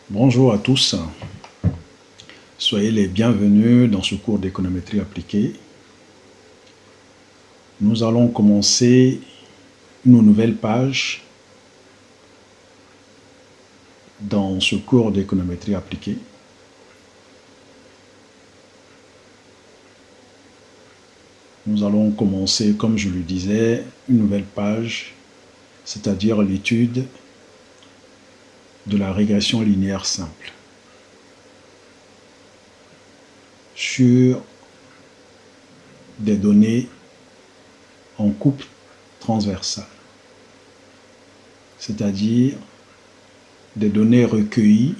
Bonjour à tous, soyez les bienvenus dans ce cours d'économétrie appliquée. Nous allons commencer une nouvelle page dans ce cours d'économétrie appliquée. Nous allons commencer, comme je le disais, une nouvelle page, c'est-à-dire l'étude de la régression linéaire simple sur des données en coupe transversale, c'est-à-dire des données recueillies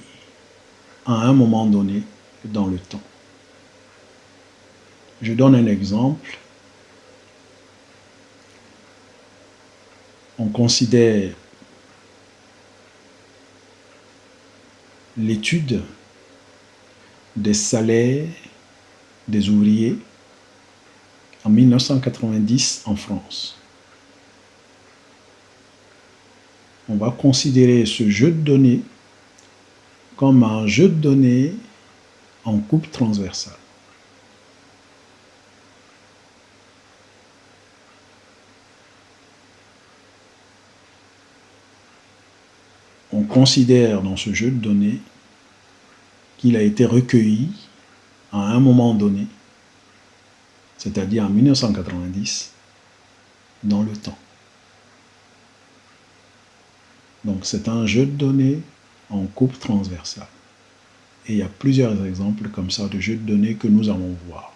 à un moment donné dans le temps. Je donne un exemple. On considère l'étude des salaires des ouvriers en 1990 en France. On va considérer ce jeu de données comme un jeu de données en coupe transversale. On considère dans ce jeu de données qu'il a été recueilli à un moment donné, c'est-à-dire en 1990, dans le temps. Donc c'est un jeu de données en coupe transversale. Et il y a plusieurs exemples comme ça de jeux de données que nous allons voir.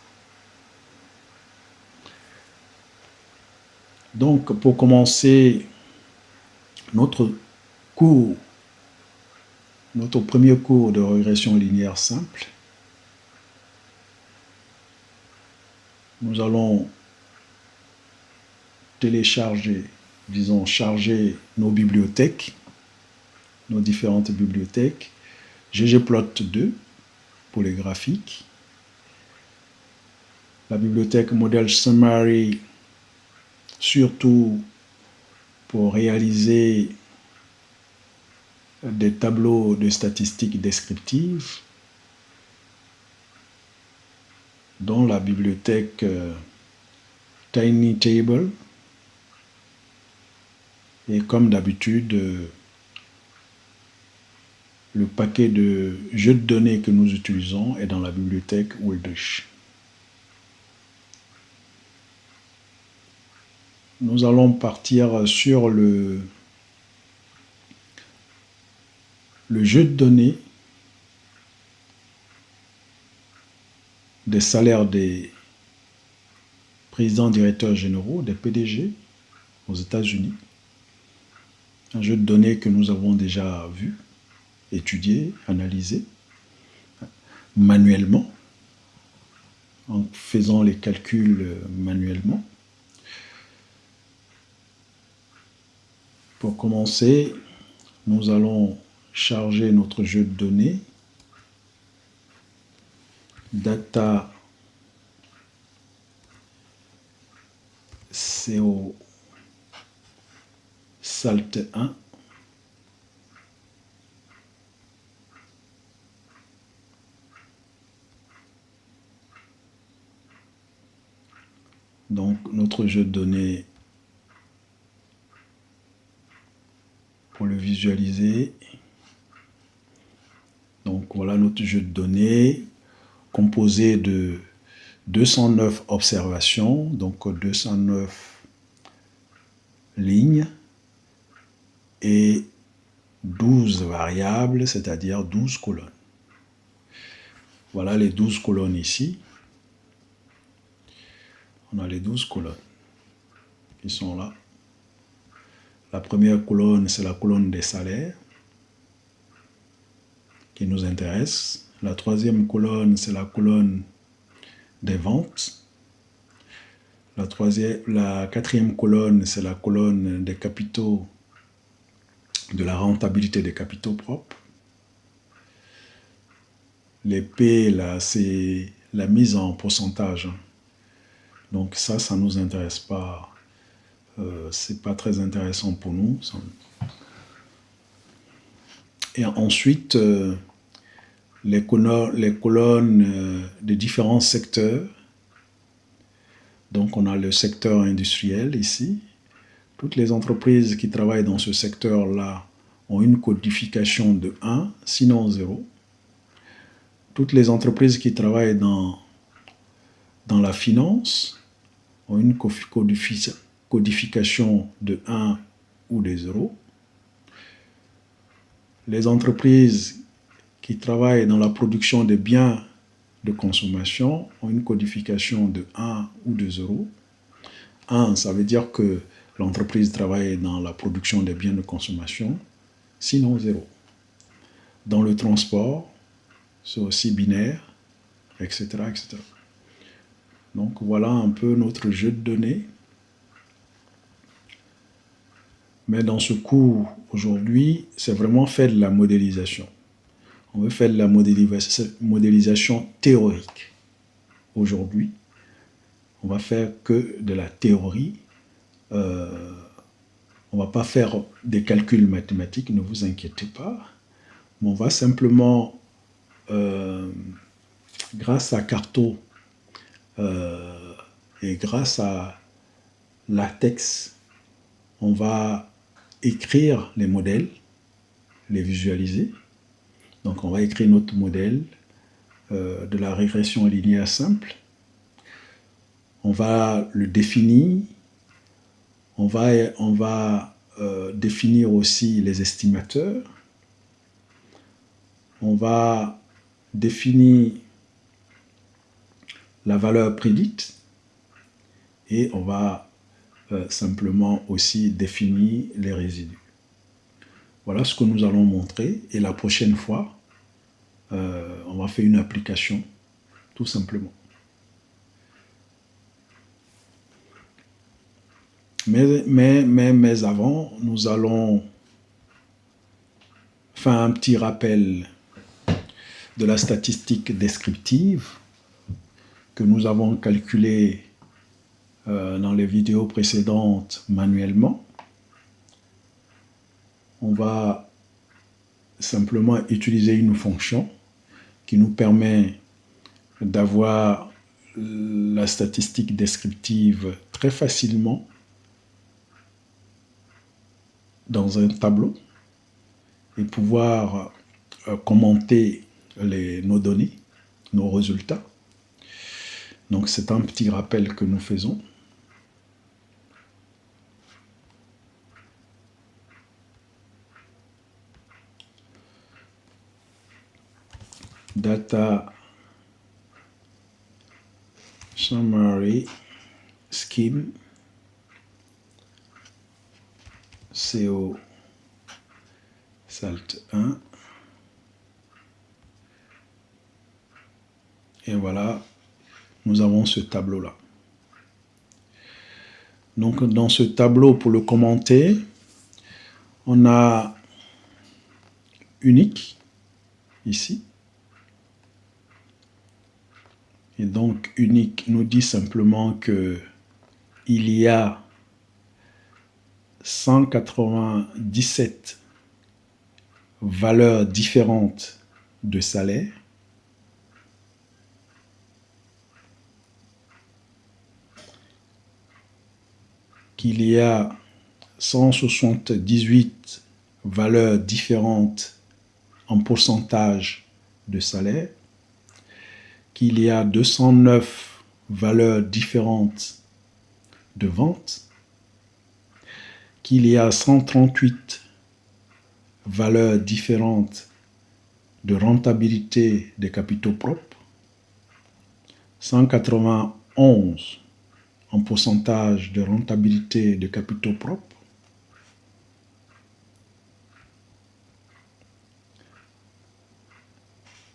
Donc pour commencer notre premier cours de régression linéaire simple, nous allons télécharger, charger nos bibliothèques, nos différentes bibliothèques, ggplot2 pour les graphiques, la bibliothèque Model Summary surtout pour réaliser des tableaux de statistiques descriptives, dont la bibliothèque TinyTable, et comme d'habitude, le paquet de jeux de données que nous utilisons est dans la bibliothèque Wildrish. Nous allons partir sur le jeu de données des salaires des présidents directeurs généraux, des PDG aux États-Unis. Un jeu de données que nous avons déjà vu, étudié, analysé manuellement, en faisant les calculs manuellement. Pour commencer, nous allons charger notre jeu de données data CO salt 1 donc notre jeu de données pour le visualiser. Donc voilà notre jeu de données composé de 209 observations, donc 209 lignes et 12 variables, c'est-à-dire 12 colonnes. Voilà les 12 colonnes ici. On a les 12 colonnes qui sont là. La première colonne, c'est la colonne des salaires qui nous intéresse. La troisième colonne, c'est la colonne des ventes. La quatrième colonne, c'est la colonne des capitaux, de la rentabilité des capitaux propres. Les P, là, c'est la mise en pourcentage. Donc ça ne nous intéresse pas. C'est pas très intéressant pour nous. Et ensuite, les colonnes de différents secteurs. Donc, on a le secteur industriel ici. Toutes les entreprises qui travaillent dans ce secteur-là ont une codification de 1, sinon 0. Toutes les entreprises qui travaillent dans la finance ont une codification de 1 ou de 0. Les entreprises qui travaillent dans la production de biens de consommation ont une codification de 1 ou de 0. 1, ça veut dire que l'entreprise travaille dans la production des biens de consommation, sinon 0. Dans le transport, c'est aussi binaire, etc., etc. Donc voilà un peu notre jeu de données. Mais dans ce cours, aujourd'hui, c'est vraiment faire de la modélisation. On veut faire de la modélisation théorique. Aujourd'hui, on va faire que de la théorie. On ne va pas faire des calculs mathématiques, ne vous inquiétez pas. Mais on va simplement, grâce à Carto et grâce à LaTeX, on va écrire les modèles, les visualiser. Donc on va écrire notre modèle de la régression linéaire simple. On va le définir. On va définir aussi les estimateurs. On va définir la valeur prédite. Et on va simplement aussi définir les résidus. Voilà ce que nous allons montrer. Et la prochaine fois, on va faire une application, tout simplement. Mais avant, nous allons faire un petit rappel de la statistique descriptive que nous avons calculée dans les vidéos précédentes manuellement. On va simplement utiliser une fonction qui nous permet d'avoir la statistique descriptive très facilement dans un tableau et pouvoir commenter nos données, nos résultats. Donc c'est un petit rappel que nous faisons. Data Summary Scheme CO SALT 1. Et voilà, nous avons ce tableau-là. Donc dans ce tableau, pour le commenter, on a unique ici. Et donc unique nous dit simplement que il y a 197 valeurs différentes de salaire. Qu'il y a 178 valeurs différentes en pourcentage de salaire, qu'il y a 209 valeurs différentes de vente, qu'il y a 138 valeurs différentes de rentabilité des capitaux propres, 191 en pourcentage de rentabilité de capitaux propres,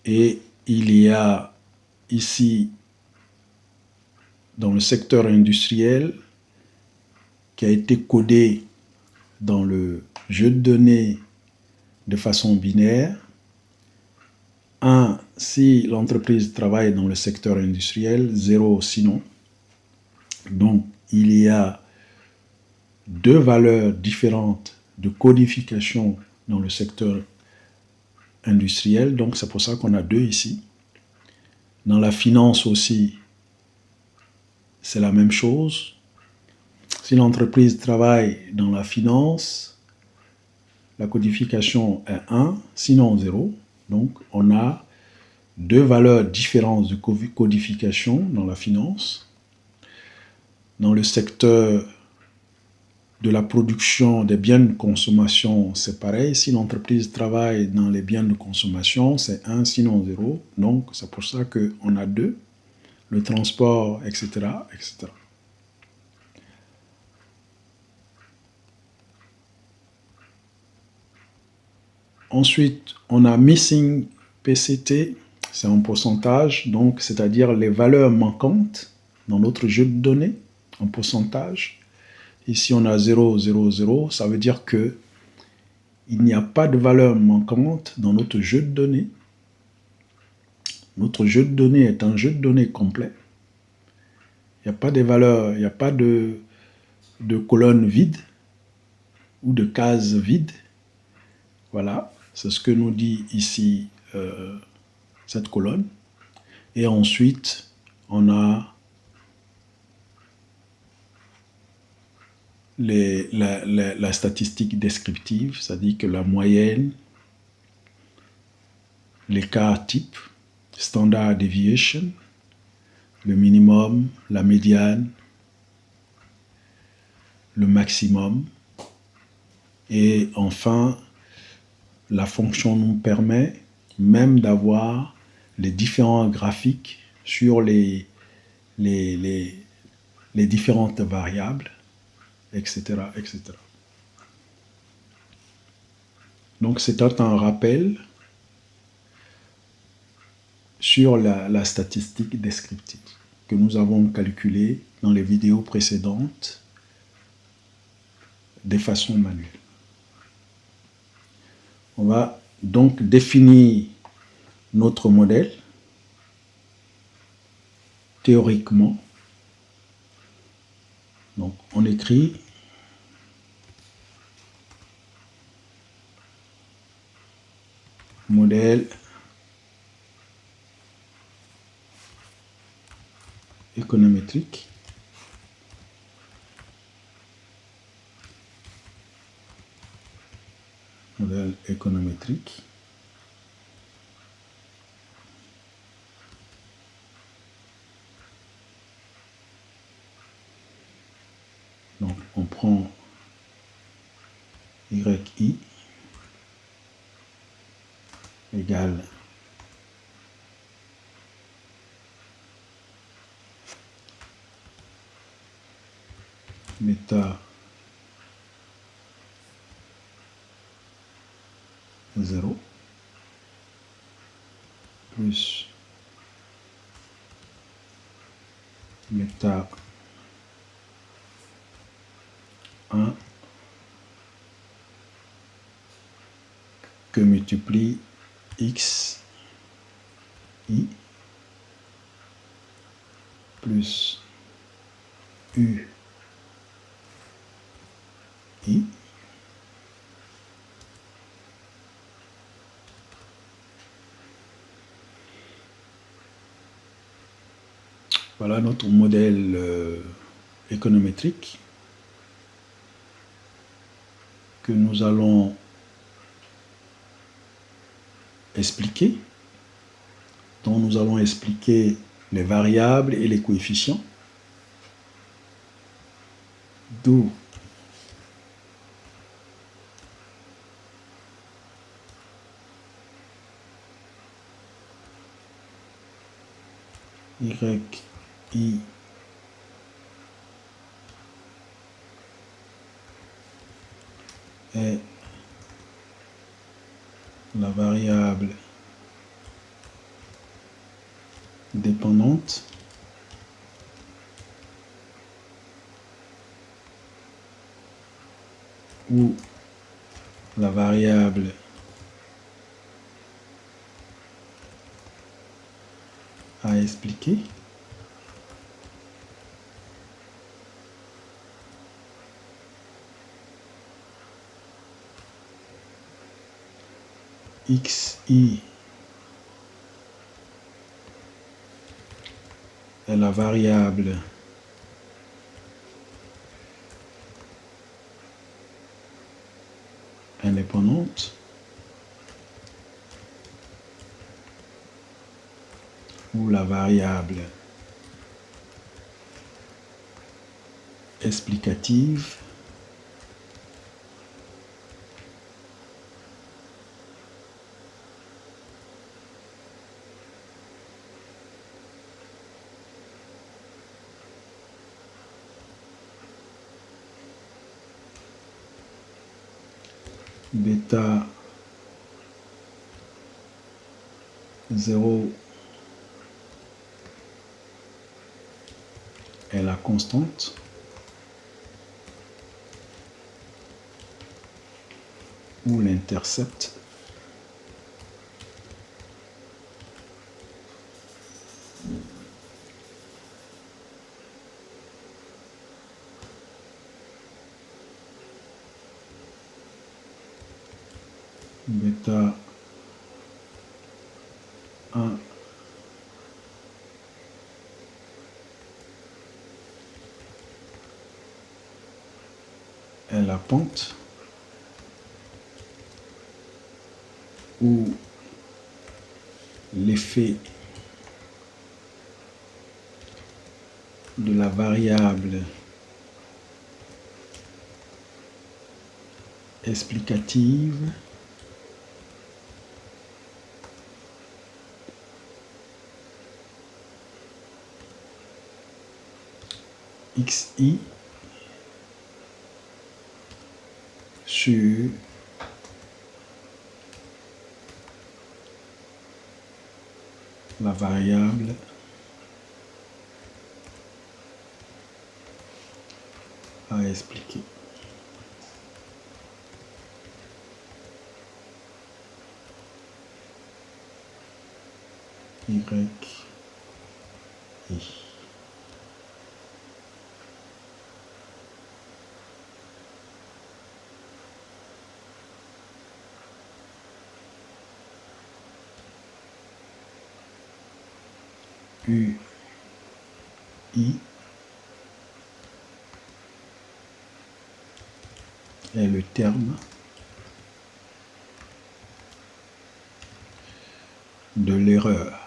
et il y a ici dans le secteur industriel qui a été codé dans le jeu de données de façon binaire. 1 si l'entreprise travaille dans le secteur industriel, 0 sinon. Donc il y a 2 valeurs différentes de codification dans le secteur industriel, donc c'est pour ça qu'on a 2 ici. Dans la finance aussi, c'est la même chose. Si l'entreprise travaille dans la finance, la codification est 1, sinon 0. Donc, on a 2 valeurs différentes de codification dans la finance. Dans le secteur de la production des biens de consommation, c'est pareil. Si l'entreprise travaille dans les biens de consommation, c'est 1, sinon 0. Donc, c'est pour ça qu'on a 2. Le transport, etc., etc. Ensuite, on a missing PCT, c'est en pourcentage, donc c'est-à-dire les valeurs manquantes dans notre jeu de données en pourcentage. Ici, on a 0, 0, 0, ça veut dire que il n'y a pas de valeur manquante dans notre jeu de données. Notre jeu de données est un jeu de données complet. Il n'y a pas de valeurs, il n'y a pas de colonnes vides ou de cases vides. Voilà, c'est ce que nous dit ici cette colonne. Et ensuite, on a la statistique descriptive, c'est-à-dire que la moyenne, l'écart type, standard deviation, le minimum, la médiane, le maximum. Et enfin, la fonction nous permet même d'avoir les différents graphiques sur les différentes variables, etc., etc. Donc, c'est un rappel sur la statistique descriptive que nous avons calculée dans les vidéos précédentes de façon manuelle. On va donc définir notre modèle théoriquement. Donc, on écrit modèle économétrique. Modèle économétrique. Donc, on prend YI égale bêta 0 plus bêta 1 que multiplie x i plus u i voilà notre modèle économétrique que nous allons expliquer, dont nous allons expliquer les variables et les coefficients, d'où y est la variable dépendante ou la variable à expliquer. xi est la variable indépendante ou la variable explicative bêta 0 est la constante ou l'intercepte bêta 1 est la pente ou l'effet de la variable explicative xi sur la variable à expliquer. Y, I. U, I est le terme de l'erreur.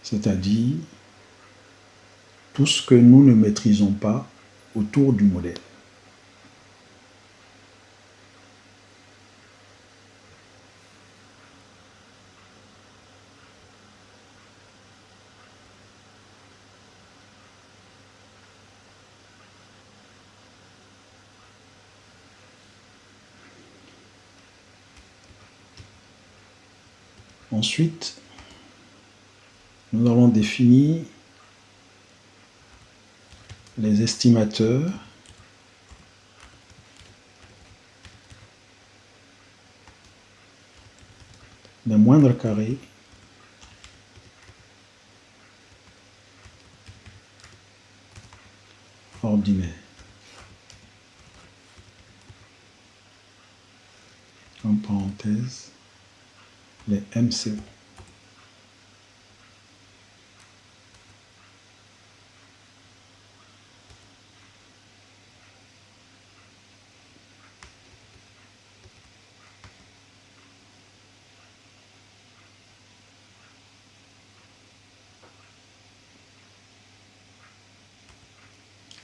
C'est-à-dire tout ce que nous ne maîtrisons pas autour du modèle. Ensuite, nous allons définir les estimateurs des moindres carrés ordinaires. En parenthèse, les MCO.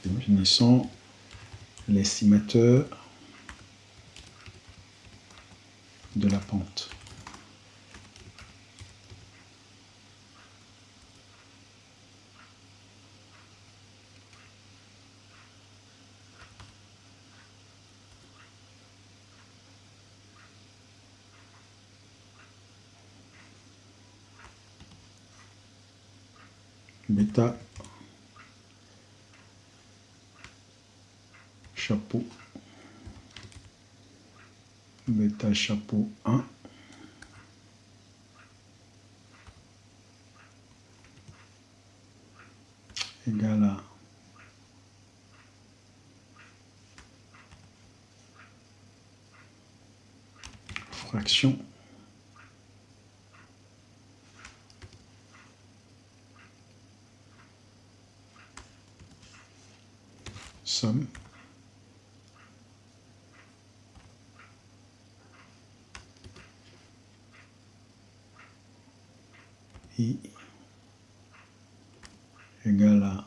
Définissons l'estimateur de la pente. Bêta chapeau, bêta chapeau 1 égale à fraction somme I égale à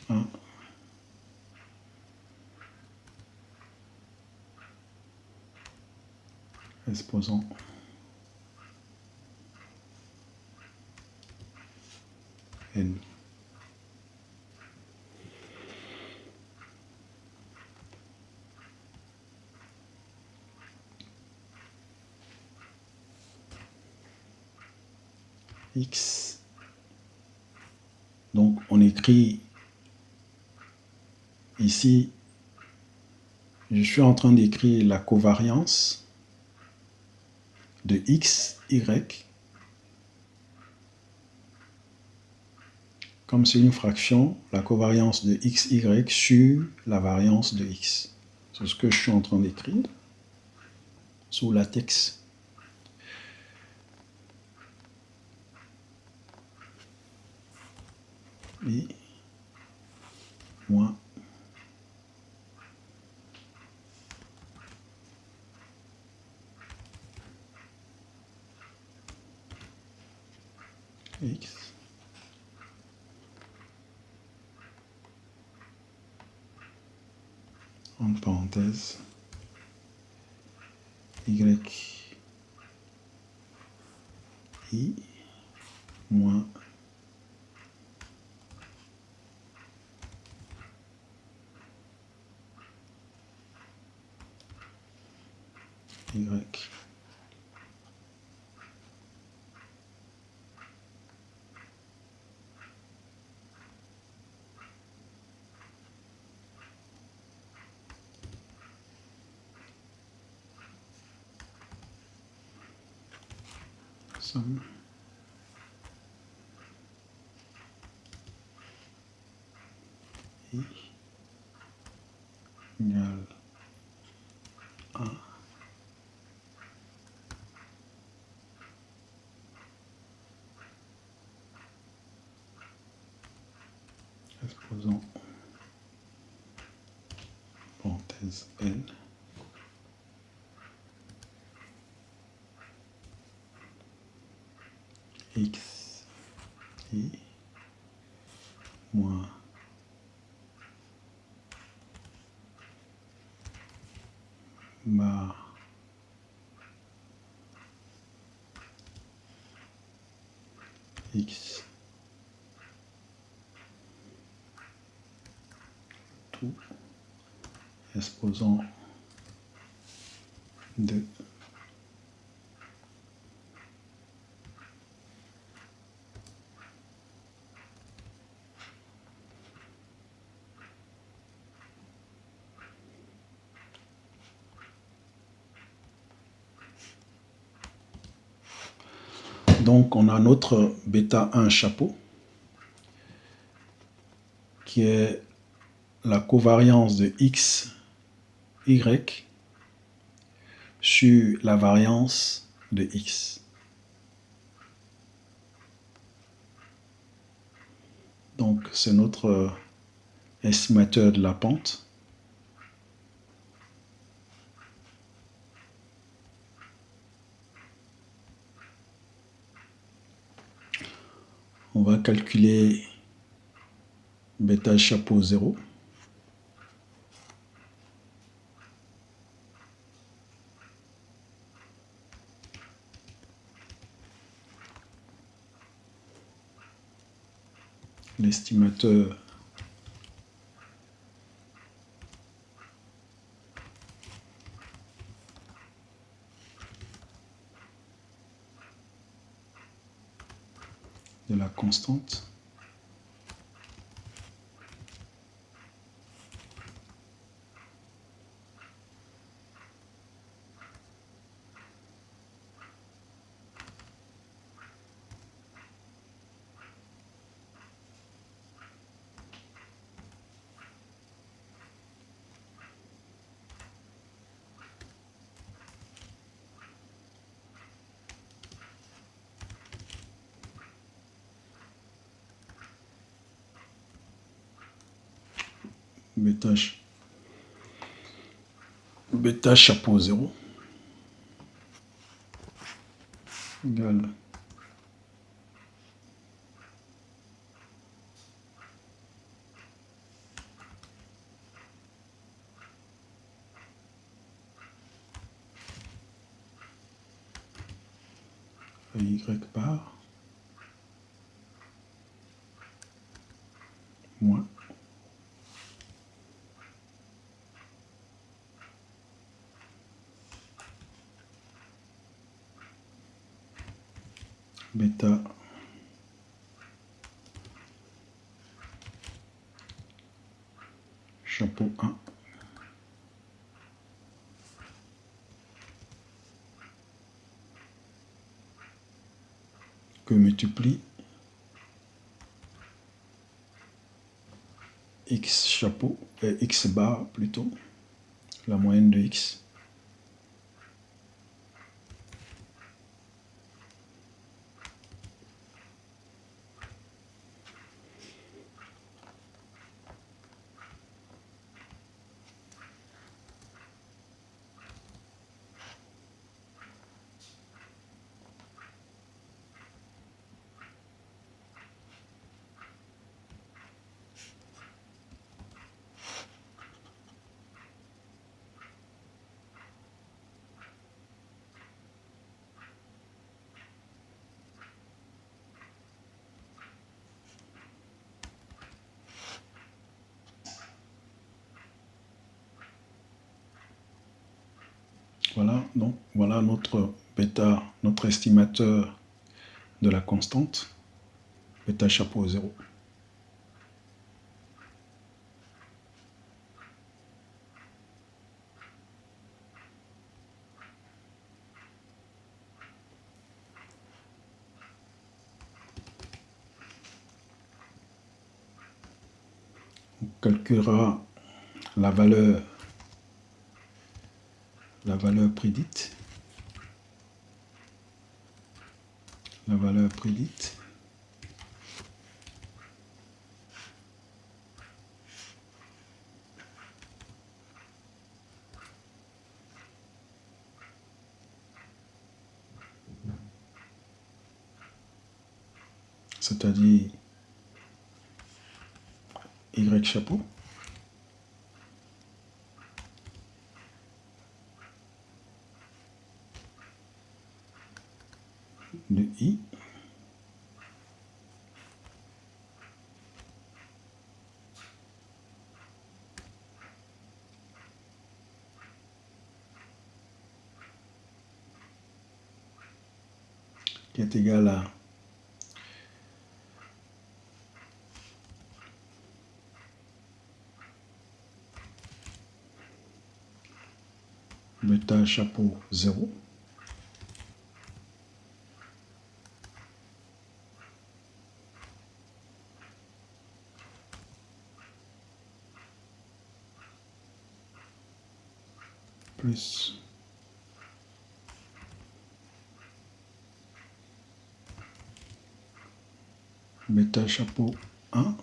1 exposant n. X. Donc on écrit ici, je suis en train d'écrire la covariance de x, y, comme c'est une fraction, la covariance de x, y sur la variance de x. C'est ce que je suis en train d'écrire sous latex. Et moins x entre parenthèses y i moins y somme i égale 1 exposant parenthèse n x i moins bar x tout exposant 2 Donc on a notre bêta 1 chapeau qui est la covariance de x, y sur la variance de x. Donc c'est notre estimateur de la pente. On va calculer bêta chapeau 0. L'estimateur de la constante bêta chapeau 0 égale y bar moins bêta chapeau 1 que multiplie x chapeau et x bar plutôt, la moyenne de x. Voilà, donc voilà notre bêta, notre estimateur de la constante, bêta chapeau 0. On calculera la valeur prédite. La valeur prédite. C'est-à-dire y chapeau de i qui est égal à bêta chapeau 0 plus bêta chapeau 1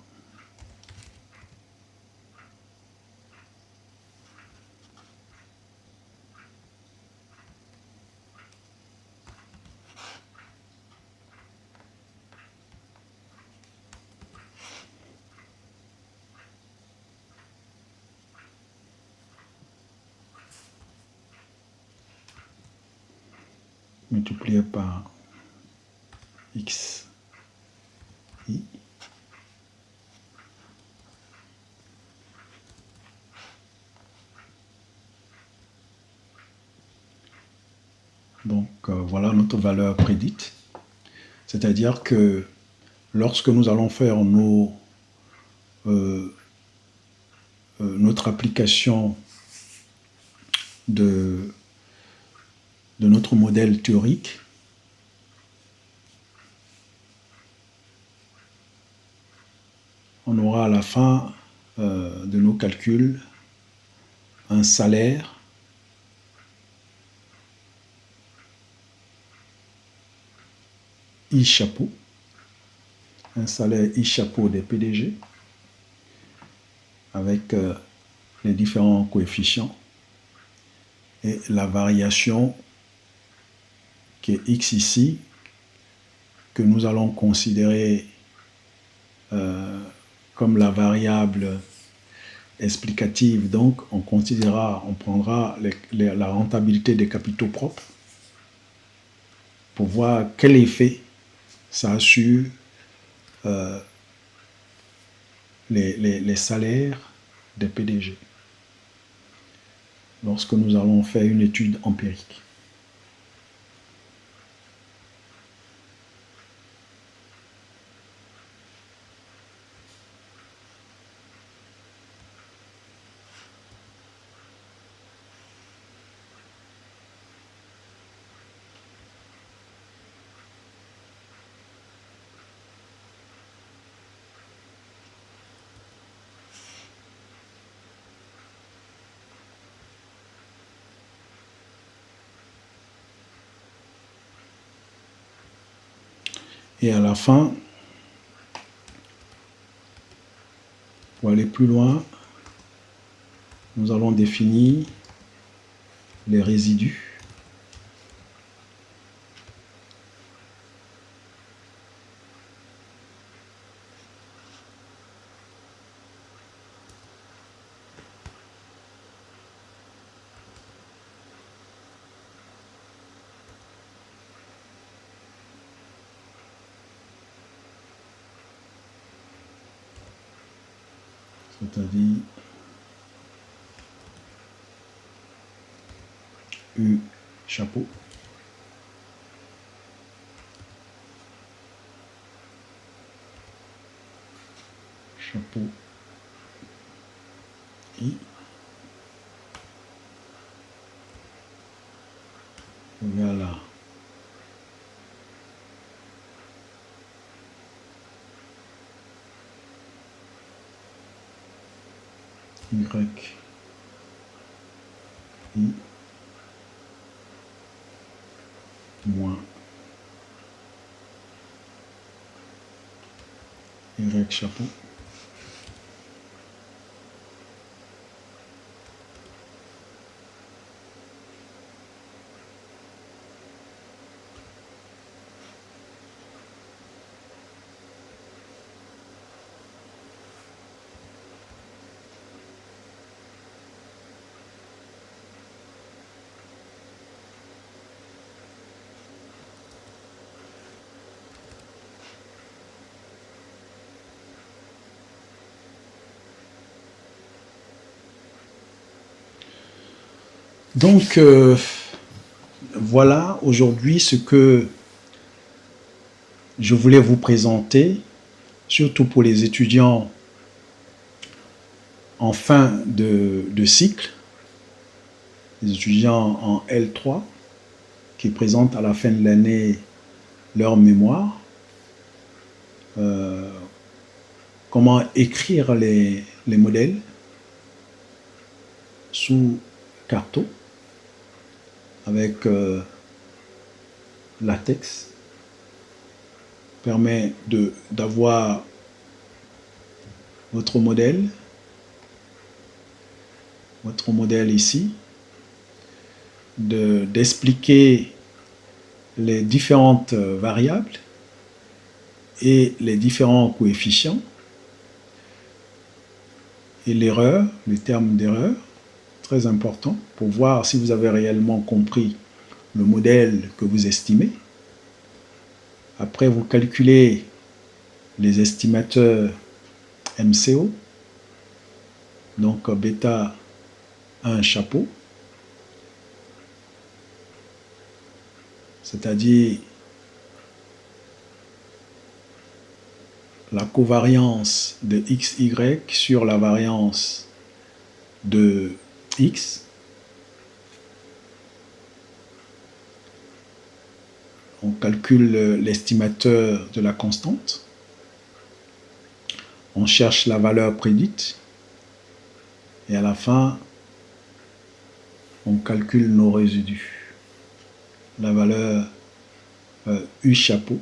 multiplié par x i donc voilà notre valeur prédite, c'est-à-dire que lorsque nous allons faire notre application de notre modèle théorique, on aura à la fin de nos calculs un salaire I chapeau, un salaire I chapeau des PDG avec les différents coefficients et la variation qui est x ici, que nous allons considérer comme la variable explicative. Donc, on prendra la rentabilité des capitaux propres pour voir quel effet ça a sur les salaires des PDG lorsque nous allons faire une étude empirique. Et à la fin, pour aller plus loin, nous allons définir les résidus. C'est-à-dire U chapeau I égale à Y I moins Y chapeau Donc, voilà aujourd'hui ce que je voulais vous présenter, surtout pour les étudiants en fin de cycle, les étudiants en L3 qui présentent à la fin de l'année leur mémoire, comment écrire les modèles sous Carto avec latex, permet d'avoir votre modèle ici, d'expliquer les différentes variables et les différents coefficients et l'erreur, les termes d'erreur, très important pour voir si vous avez réellement compris le modèle que vous estimez. Après, vous calculez les estimateurs MCO, donc bêta 1 chapeau, c'est-à-dire la covariance de XY sur la variance de X. On calcule l'estimateur de la constante. On cherche la valeur prédite. Et à la fin, on calcule nos résidus. La valeur U chapeau.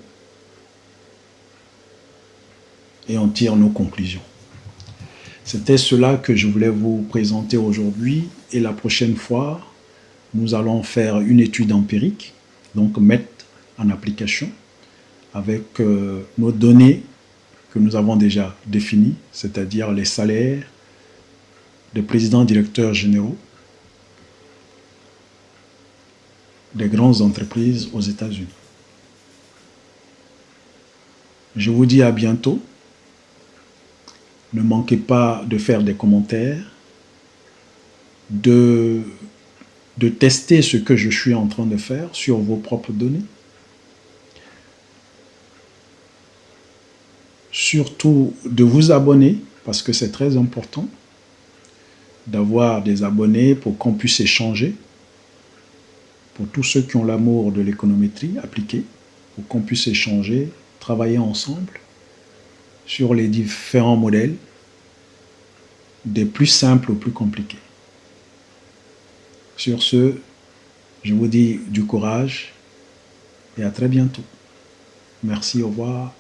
Et on tire nos conclusions. C'était cela que je voulais vous présenter aujourd'hui et la prochaine fois, nous allons faire une étude empirique, donc mettre en application avec nos données que nous avons déjà définies, c'est-à-dire les salaires des présidents directeurs généraux des grandes entreprises aux États-Unis. Je vous dis à bientôt. Ne manquez pas de faire des commentaires, de tester ce que je suis en train de faire sur vos propres données. Surtout de vous abonner, parce que c'est très important d'avoir des abonnés pour qu'on puisse échanger, pour tous ceux qui ont l'amour de l'économétrie appliquée, pour qu'on puisse échanger, travailler ensemble sur les différents modèles, des plus simples aux plus compliqués. Sur ce, je vous dis du courage et à très bientôt. Merci, au revoir.